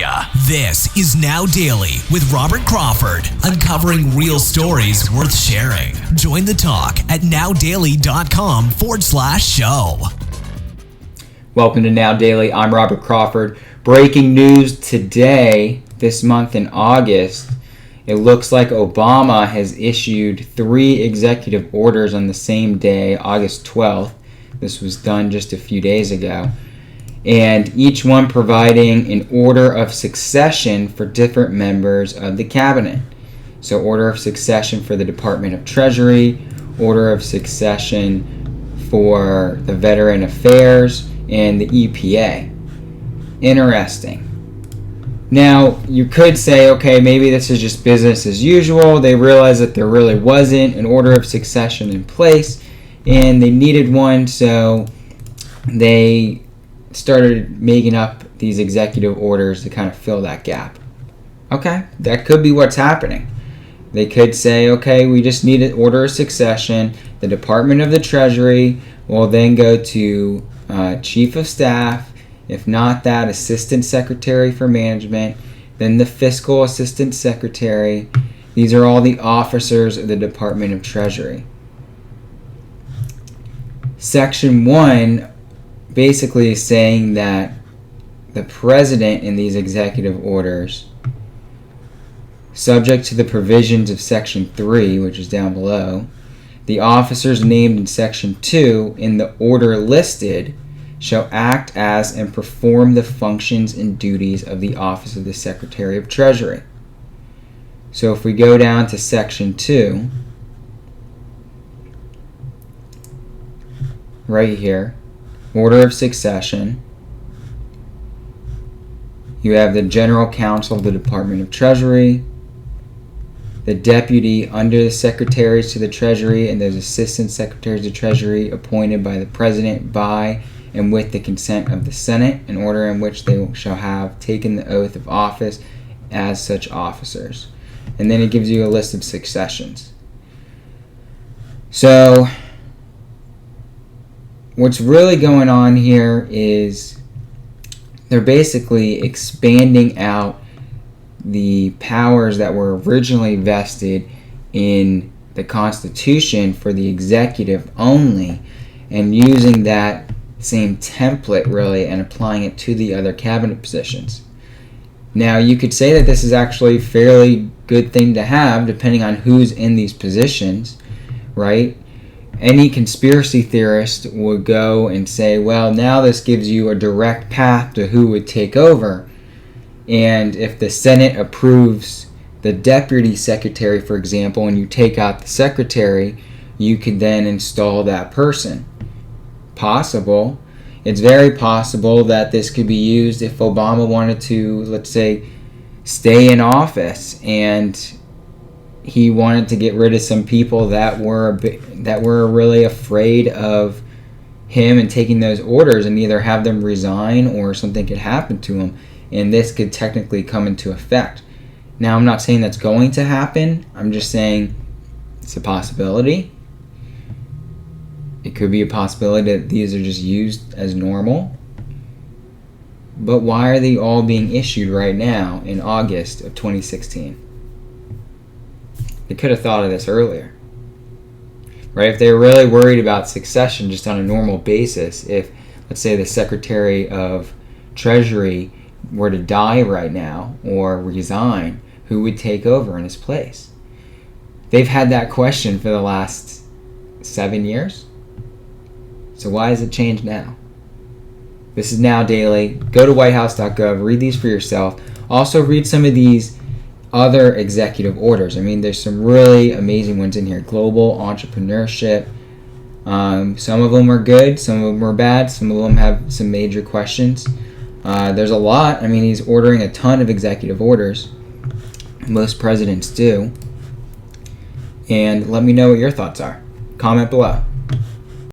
area. This is Now Daily with Robert Crawford, uncovering real stories worth sharing. Join the talk at nowdaily.com/show. Welcome to Now Daily. I'm Robert Crawford. Breaking news today, this month in August. It looks like Obama has issued 3 executive orders on the same day, August 12th. This was done just a few days ago. And each one providing an order of succession for different members of the cabinet. So order of succession for the Department of Treasury, order of succession for the Veteran Affairs, and the EPA. Interesting. Now, you could say, okay, maybe this is just business as usual. They realized that there really wasn't an order of succession in place, and they needed one, so they started making up these executive orders to kind of fill that gap. Okay, that could be what's happening. They could say, okay, we just need an order of succession. The Department of the Treasury will then go to Chief of Staff, if not that, Assistant Secretary for Management, then the Fiscal Assistant Secretary. These are all the officers of the Department of Treasury. Section 1 basically is saying that the president in these executive orders, subject to the provisions of Section 3, which is down below, the officers named in Section 2 in the order listed shall act as and perform the functions and duties of the office of the Secretary of Treasury. So if we go down to Section 2, right here, order of succession, you have the General Counsel of the Department of Treasury, the deputy under the secretaries to the Treasury, and those assistant secretaries of Treasury appointed by the President by and with the consent of the Senate, in order in which they shall have taken the oath of office as such officers. And then it gives you a list of successions. So what's really going on here is they're basically expanding out the powers that were originally vested in the Constitution for the executive only, and using that same template really and applying it to the other cabinet positions. Now, you could say that this is actually a fairly good thing to have depending on who's in these positions, right? Any conspiracy theorist would go and say, well, now this gives you a direct path to who would take over. And if the Senate approves the deputy secretary, for example, and you take out the secretary, you could then install that person. Possible. It's very possible that this could be used if Obama wanted to, let's say, stay in office and he wanted to get rid of some people that were really afraid of him and taking those orders, and either have them resign or something could happen to him, and this could technically come into effect. Now, I'm not saying that's going to happen. I'm just saying it's a possibility. It could be a possibility that these are just used as normal. But why are they all being issued right now in August of 2016? They could have thought of this earlier, right? If they were really worried about succession just on a normal basis, if, let's say, the Secretary of Treasury were to die right now or resign, who would take over in his place? They've had that question for the last 7 years. So why has it changed now? This is Now Daily. Go to whitehouse.gov, read these for yourself. Also read some of these other executive orders. I mean, there's some really amazing ones in here. Global entrepreneurship. Some of them are good, some of them are bad, some of them have some major questions. There's a lot. I mean, he's ordering a ton of executive orders. Most presidents do. And let me know what your thoughts are. Comment below.